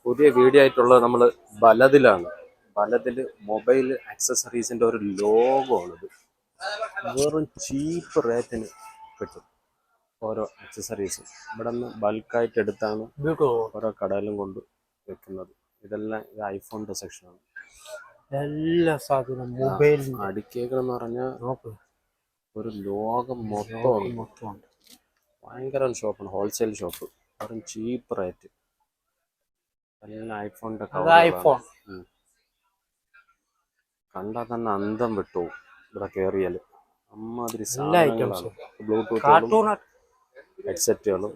പുതിയ വീഡിയോ ആയിട്ടുള്ളത് നമ്മൾ ബലതിലാണ്. ബലതിൽ മൊബൈൽ ആക്സസറീസിന്റെ ഒരു ലോഗോണത്. വെറും ചീപ്പ് റേറ്റിന് കിട്ടും ഓരോ ആക്സസറീസും. ഇവിടെ നിന്ന് ബൾക്കായിട്ട് എടുത്താണ് ഓരോ കടയിലും കൊണ്ട് വെക്കുന്നത്. ഇതെല്ലാം ഇത് ഐഫോണിന്റെ സെക്ഷനാണ്. എല്ലാ സാധനവും മൊബൈൽ അടിക്കേകൾ എന്ന് പറഞ്ഞാൽ ഒരു ലോകം മൊത്തമുണ്ട്. ഭയങ്കര ഷോപ്പാണ്, ഹോൾസെയിൽ ഷോപ്പ്. വെറും ചീപ്പ് റേറ്റ്. എല്ലാം ഐഫോണിന്റെ ഐഫോൺ കണ്ടാൽ തന്നെ അന്തം വിട്ടു ഇവിടെ കയറിയാല്. അമ്മാതിരി എല്ലാ ഐറ്റംസും, ബ്ലൂടൂത്തുകളും ഹെഡ്സെറ്റുകളും.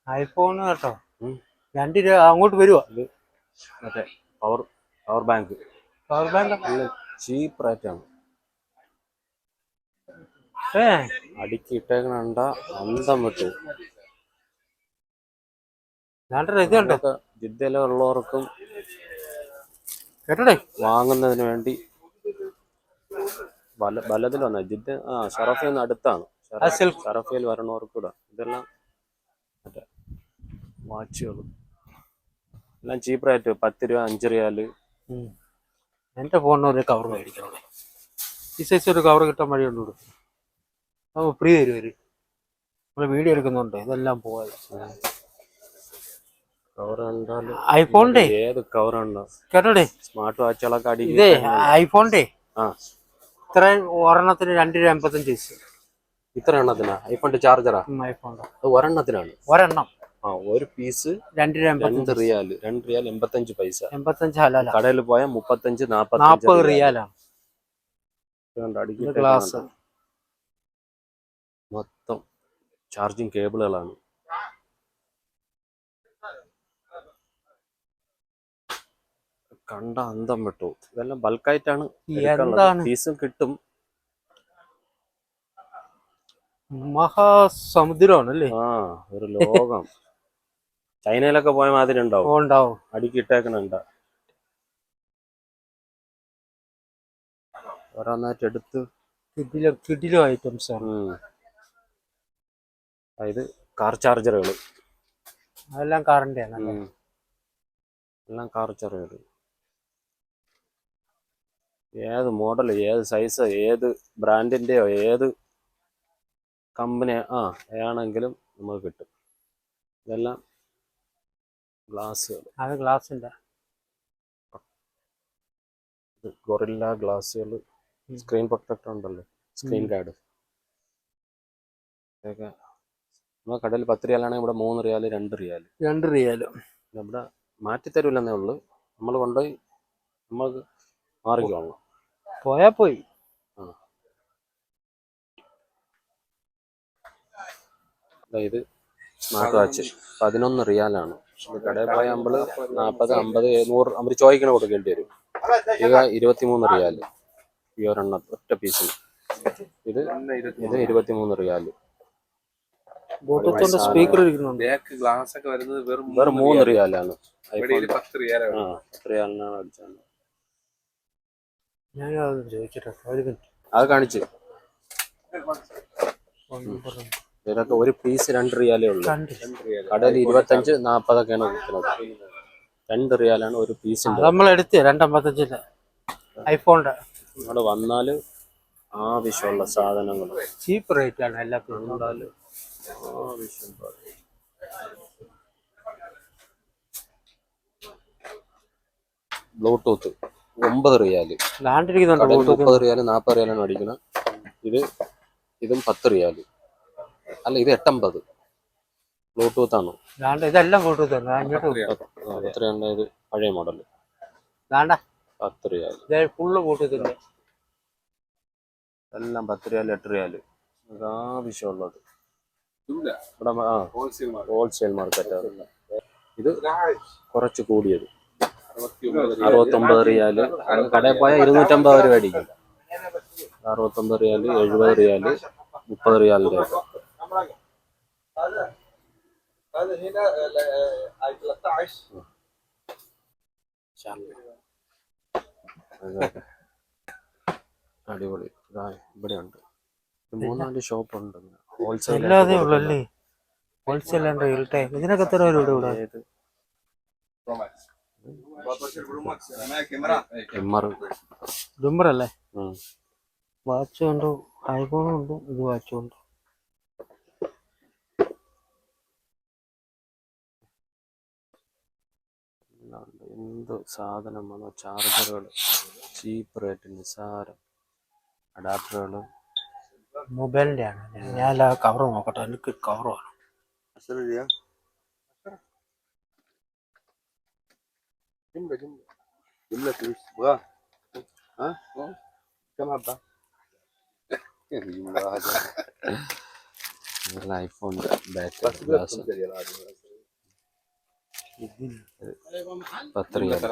ഐഫോൺ കേട്ടോ 2 രൂപ അങ്ങോട്ട് വരുവാ. ഇത് മറ്റേ പവർ ബാങ്ക് നല്ല ചീപ്പ് റേറ്റാണ്. അടുക്കി ഇട്ടേക്കണ അന്തം വിട്ടു. ജിദ്ദയിലുള്ളവർക്കും കേട്ടോടെ വാങ്ങുന്നതിന് വേണ്ടി ബലതിൽ വന്ന ജിദ്ദ ഷറഫയിൽ നിന്ന് അടുത്താണ്. ഷറഫയിൽ വരണവർക്കൂടെ ഇതെല്ലാം മറ്റേ വാച്ചുകൾ എല്ലാം ചീപ്പ് റേറ്റ്. 10 രൂപ 5 റിയാല്. എന്റെ ഫോണിന് ഒരു കവർ മേടിക്കണം. ഈ സൈസ് ഒരു കവർ കിട്ടാൻ വഴിയുണ്ട്. അപ്പോൾ ഫ്രീ തരുവര്. നമ്മൾ വീഡിയോ എടുക്കുന്നുണ്ട്. ഇതെല്ലാം പോയത് ഐഫോണിന്റെ ഏത് കവറുണ്ടോ കേട്ടോടെ. സ്മാർട്ട് വാച്ചുകളൊക്കെ അടി. ഇതേ ഐഫോണിന്റെ ഇത്ര ഒരെണ്ണത്തിന് 2 രൂപ 85 പൈസ. ഇത്ര എണ്ണത്തിനാ? ഐഫോണിന്റെ ചാർജറാ? ഐഫോണിന്റെ ഒരെണ്ണത്തിനാണ്. ഒരെണ്ണം ഒരു പീസ് 2 രൂപ 2 റിയാൽ 85 പൈസ. 85 അല്ല, കടയിൽ പോയാൽ 35 40 റിയാലാണ്. ഗ്ലാസ് മൊത്തം ചാർജിങ് കേബിളുകളാണ്. കണ്ട അന്തം വിട്ടു. ഇതെല്ലാം ബൾക്കായിട്ടാണ്. ഫീസും കിട്ടും. മഹാസമുദ്രമാണല്ലേ. ഒരു ലോകം. ചൈനയിലൊക്കെ പോയ മാതിരി ഉണ്ടാവും. അടുക്കിട്ടേക്കണുണ്ട. ഓരോന്നായിട്ട് എടുത്ത് കിടിലോ ഐറ്റംസ് ആണ്. അതായത് കാർ ചാർജറുകൾ. അതെല്ലാം കാറിന്റെ എല്ലാം കാർ ചാർജറുകൾ. ഏത് മോഡൽ, ഏത് സൈസ്, ഏത് ബ്രാൻഡിന്റെയോ ഏത് കമ്പനി ആണെങ്കിലും നമുക്ക് കിട്ടും. ഇതെല്ലാം ഗ്ലാസ്സുകൾ. അത് ഗ്ലാസിന്റെ ഗൊറില്ല ഗ്ലാസ്സുകൾ. സ്ക്രീൻ പ്രൊട്ടക്ടർ ഉണ്ടല്ലോ, സ്ക്രീൻ ഗാർഡ്. ഇതൊക്കെ നമ്മുടെ കടയിൽ 10 റിയാലാണെങ്കിൽ ഇവിടെ 3 റിയാൽ 2 റിയാൽ. ഇവിടെ മാറ്റിത്തരൂല്ലെന്നേ ഉള്ളു. നമ്മൾ കൊണ്ടുപോയി നമുക്ക് മാറിക്കോളണം. പോയാ പോയി. ഇത് സ്മാർട്ട് വാച്ച് 11 റിയാലാണ്. കടയിൽ പോയ നമ്മൾ 40 50 100 അവർ ചോദിക്കണ കൊടുക്കേണ്ടി വരും. ഇത് 23 റിയാല് ഈ ഒരെണ്ണം ഒറ്റ പീസിന്. ഇത് 23 റിയാല്. സ്പീക്കർ വെറും 3 റിയാലാണ്. 10 റിയാലിനാണ് അടിച്ചത്. അത് കാണിച്ച് ഇതൊക്കെ ഒരു പീസ് 2 റിയാലേ ഉള്ളൂ. കടയിൽ 25 40 വിൽക്കുന്നത്. 2 റിയാലാണ് ഒരു പീസിന്റെ. നമ്മളെടുത്ത് 2.55 ഐഫോണിന്റെ. ഇവിടെ വന്നാല് ആവശ്യമുള്ള സാധനങ്ങൾ ചീപ്പ് റേറ്റ് ആണ്. എല്ലാത്തിനും ആവശ്യം. Bluetooth 9 riyal. 30 റിയാല് 40 റിയാലാണ് അടിക്കുന്നത്. ഇതും 10 റിയാല്. അല്ല, ഇത് 850 ബ്ലൂടൂത്ത് ആണ്. ഇതെല്ലാം ബ്ലൂടൂത്ത്. എത്രയാണ്? ഇത് പഴയ മോഡല് 10 റിയാല്. Full Bluetooth. എല്ലാം 10 റിയാല് 8 റിയാല്. ആവശ്യമുള്ളത് ഇവിടെ ഹോൾസെയിൽ മാർക്കറ്റ്. ഇത് കുറച്ച് കൂടിയത് 69 റിയാല്. കടയിൽ പോയാൽ 250 രൂപ അടിക്കും. 69 റിയാല് 70 റിയാല് 30 റിയാലിന്റെ. അടിപൊളി. ഇവിടെ ഉണ്ട് 3-4 ഷോപ്പ് ഉണ്ട്. Wholesale wholesale and reel time ഇതിനൊക്കെ എത്ര രൂപ ഇവിടെ? ഏത് എംആർ ഡുംബറല്ലേ? വാച്ച് ഉണ്ട്, ഐഫോണും ഉണ്ട്, ഇത് വാച്ചും ഉണ്ട്. എന്ത് സാധനം വേണോ, ചാർജറുകൾ ചീപ്പ് റേറ്റ്, നിസ്സാരം അഡാപ്റ്ററുകൾ. മൊബൈലിന്റെ ആണ്. ഞാൻ ആ കവർ നോക്കട്ടെ, എനിക്ക് കവർ വേണം. ഐഫോൺ ബാറ്ററി ഗ്ലാസ് 10 റിയാൽ.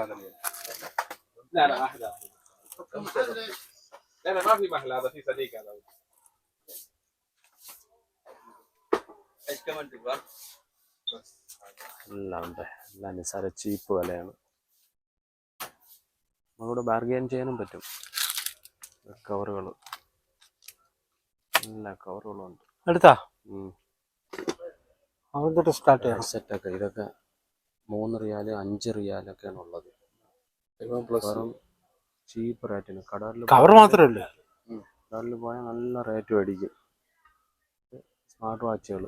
എല്ലാം ഉണ്ട്, എല്ലാം നിസ്സാര ചീപ്പ് വിലയാണ്. നമ്മളിവിടെ ബാർഗെയിൻ ചെയ്യാനും പറ്റും. കവറുകൾ, എല്ലാ കവറുകളും ഉണ്ട്. എടുത്താ അവിടെ സ്റ്റാർട്ട് ചെയ്യാം. സെറ്റൊക്കെ ഇതൊക്കെ 3 റിയാല് 5 റിയാലൊക്കെയാണ് ഉള്ളത്. വെറും ചീപ്പ് റേറ്റിന്. കവർ മാത്രമല്ലേ? കടലിൽ പോയാൽ നല്ല റേറ്റ് മേടിക്കും. സ്മാർട്ട് വാച്ചുകൾ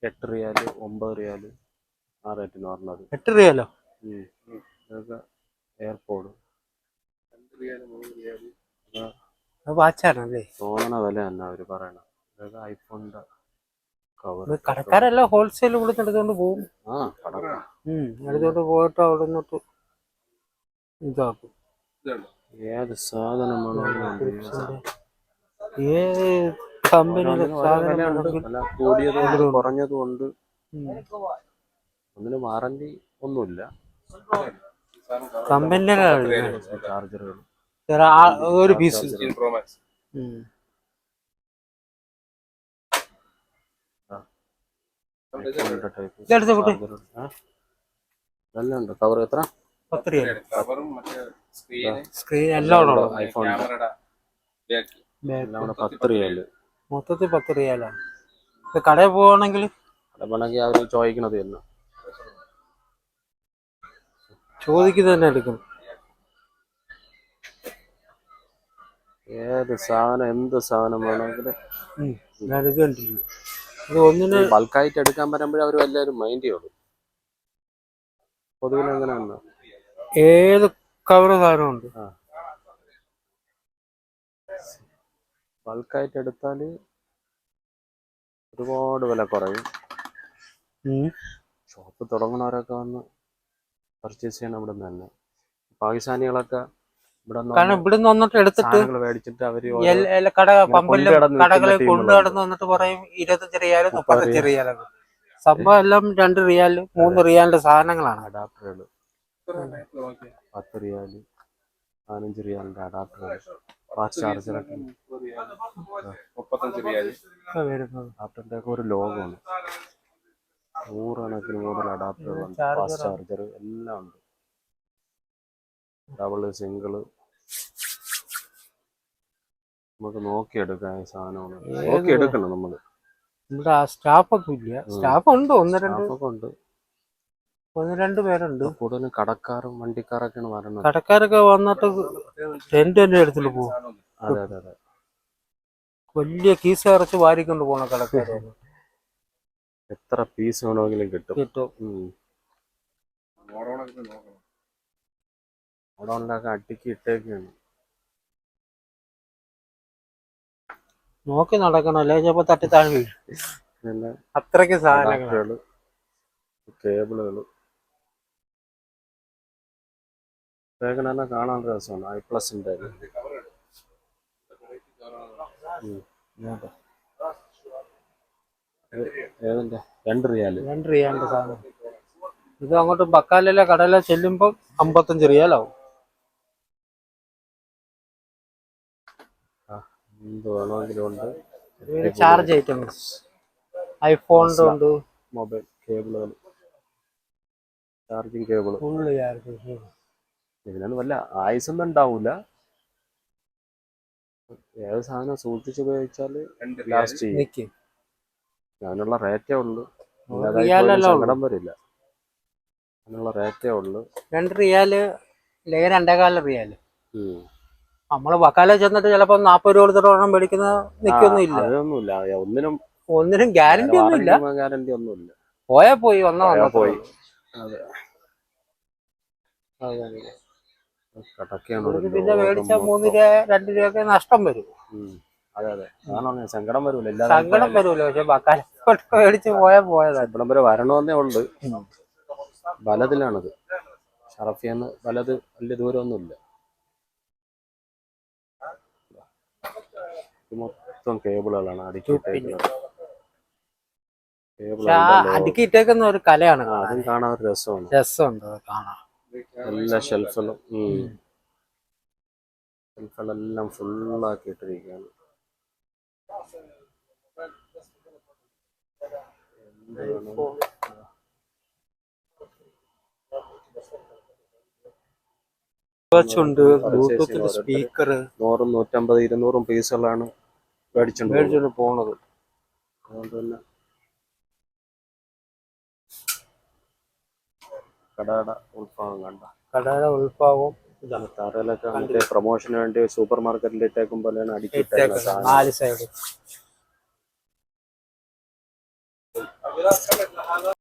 8 റിയാല് 9 റിയാല് ആ റേറ്റിന് പറഞ്ഞത്. 8 റിയാലോ? ഇതൊക്കെ എയർപോഡ് വാച്ചാണല്ലേ? തോന്നണ വില തന്നെ അവര് പറയണത്. ഇതൊക്കെ ഐഫോണിന്റെ കവർ. കടക്കാരെല്ലാം ഹോൾസെയിൽ കൊടുത്ത് എടുത്തോണ്ട് പോകും. എടുത്തോണ്ട് പോയിട്ട് അവിടെ നിന്നിട്ട് ഇതാക്കും. ഏത് സാധനമാണോ ഏത് കമ്പനിയുടെ കൂടിയതുകൊണ്ട് കുറഞ്ഞതും ഉണ്ട്. ഒന്നിന് വാറന്റി ഒന്നുമില്ല. കമ്പനിയുടെ ചാർജറുകൾ ഒരു പീസ് എല്ലാം ഉണ്ട്. കവർ എത്ര? 10 റിയാൽ. സ്ക്രീൻ എല്ലാം ഐഫോൺ എല്ലാം 10 റിയാല്. മൊത്തത്തിൽ 10 റിയാലാണ്. കടയിൽ പോവാണെങ്കിൽ അവര് ചോദിക്കണത് തന്നെ, ചോദിക്കുന്നത് തന്നെ എടുക്കും. ഏത് സാധനം എന്ത് സാധനം വേണമെങ്കിലും ഇത് ഒന്നിന് ബൾക്കായിട്ട് എടുക്കാൻ പറ്റുമ്പോഴേ അവർ എല്ലാവരും മൈൻഡ് ചെയ്യുള്ളൂ. പൊതുവിൽ എങ്ങനെയാണ് ഏത് കവർ സാധനമുണ്ട്. ബൾക്കായിട്ട് എടുത്താല് ഒരുപാട് വില കുറയും. ഷോപ്പ് തുടങ്ങുന്നവരൊക്കെ വന്ന് പർച്ചേസ് ചെയ്യണം ഇവിടെ നിന്ന് തന്നെ. പാകിസ്ഥാനികളൊക്കെ ഇവിടുന്ന് വന്നിട്ട് എടുത്തിട്ട് മേടിച്ചിട്ട് അവര് കടകളിൽ കൊണ്ടു നടന്ന് വന്നിട്ട് പറയും 25 റിയാല് 35 റിയാലൊക്കെ. സംഭവം എല്ലാം 2 റിയാല് 3 റിയാലിന്റെ സാധനങ്ങളാണ്. അഡാപ്റ്ററുകൾ 10 റിയാല് 15 റിയാലിന്റെ അഡാപ്റ്ററുകൾ. ഫാസ്റ്റ് ചാർജറൊക്കെ 35 റിയാല്. അഡാപ്റ്ററിന്റെ ഒക്കെ ഒരു ലോകമാണ്. 100 കണക്കിന് കൂടുതൽ അഡാപ്റ്ററുകളുണ്ട്. ഫാസ്റ്റ് ചാർജർ എല്ലാം ഉണ്ട്. ഡബിള് സിംഗിള് നമുക്ക് നോക്കിയെടുക്കാൻ സാധനമാണ്. നോക്കിയെടുക്കണം നമ്മള്. ഇവിടെ സ്റ്റാഫൊന്നും ഇല്ല. സ്റ്റാഫ് ഉണ്ട്, ഒന്ന് രണ്ട് പേരുണ്ട്. കൂടുതലും കടക്കാരും വണ്ടിക്കാരൊക്കെയാണ് വരുന്നത്. കടക്കാരൊക്കെ വന്നിട്ട് ടെന്റ് തന്നെ എടുത്തിട്ട് പോകും. അതെ അതെ അതെ. വലിയ കീസ് അറച്ച് വാരിക്കൊണ്ട് പോണ കടക്കാരെ. എത്ര പീസ് വേണമെങ്കിലും കിട്ടും. ഓടോണിലൊക്കെ അടിക്കി ഇട്ടേക്കാണ്. നോക്കി നടക്കണം, അല്ലേ ചിലപ്പോ തട്ടിത്താഴ് വീഴും. അത്രയ്ക്ക് സാധനങ്ങള്. കേബിളുകള് തന്നെ കാണാൻ രസമാണ്. ഐപ്ലസിന്റെ ഏതിന്റെ 2 റിയാലിന്റെ സാധനം. ഇത് അങ്ങോട്ട് ബക്കാലിലെ കടയിലെ ചെല്ലുമ്പോ 55 റിയാലാവും. എന്ത് വേണമെങ്കിലും ഉണ്ട്. ചാർജ് ഐറ്റംസ് ഐഫോണിന്റെ ഉണ്ട്. മൊബൈൽ കേബിളുകൾ, ചാർജിങ് കേബിൾ. ഇതിനൊന്നും വല്ല ആയുസൊന്നും ഉണ്ടാവൂല. ഏത് സാധനം സൂക്ഷിച്ച് ഉപയോഗിച്ചാല് ലാസ്റ്റ് ചെയ്യും. അതിനുള്ള റേറ്റേ ഉള്ളു. റിയാലല്ലോ സങ്കടം വരില്ല. അതിനുള്ള റേറ്റേ ഉള്ളു. 2 റിയാല് അല്ലെങ്കിൽ 2.25 റിയാല്. ഉം. നമ്മള് വക്കാല ചെന്നിട്ട് ചിലപ്പോ 40 രൂപ കൊടുത്തിട്ട് ഒരെണ്ണം മേടിക്കുന്ന നിൽക്കൊന്നും ഇല്ല. അതൊന്നുമില്ല. ഒന്നിനും ഗ്യാരണ്ടി ഒന്നും ഇല്ല. ഗ്യാരണ്ടി ഒന്നുമില്ല. പോയാ പോയി വന്നോ പോയി. അതെ. പിന്നെ മേടിച്ചാൽ 3 രൂപ 2 രൂപയൊക്കെ നഷ്ടം വരും. അതെ അതെ. അതാണ് സങ്കടം വരൂല. സങ്കടം വരൂല. പക്ഷെ വക്കാലോട്ട് മേടിച്ച് പോയതാ. ഇവിടം വരെ വരണമെന്നേ ഉള്ളു. ബലത്തിലാണത്. ഷറഫിയെന്ന് ബലത് വലിയ ദൂരമൊന്നുമില്ല. മൊത്തം കേബിളുകളാണ്. അടുക്കിയിട്ടേക്കുന്ന ഒരു കലയാണ്. അതും കാണാൻ ഒരു രസമാണ്. രസമുണ്ട് കാണാൻ. എല്ലാ ഷെൽഫുകളെല്ലാം ഫുള്ളാക്കിയിട്ടിരിക്കുകയാണ്. ബ്ലൂടൂത്ത് സ്പീക്കർ 100, 150, 200 പീസുകളാണ് മേടിച്ചോണ്ട് പോണത്. അതുകൊണ്ട് തന്നെ കടയുടെ ഉത്ഭവം കണ്ട. കടയുടെ ഉത്ഭവം തറയിലൊക്കെ മറ്റേ പ്രൊമോഷന് വേണ്ടി സൂപ്പർ മാർക്കറ്റിൽ ഇട്ടേക്കും പോലെയാണ് അടുക്കിയിട്ടേക്കുന്നത്. 4 സൈഡ്.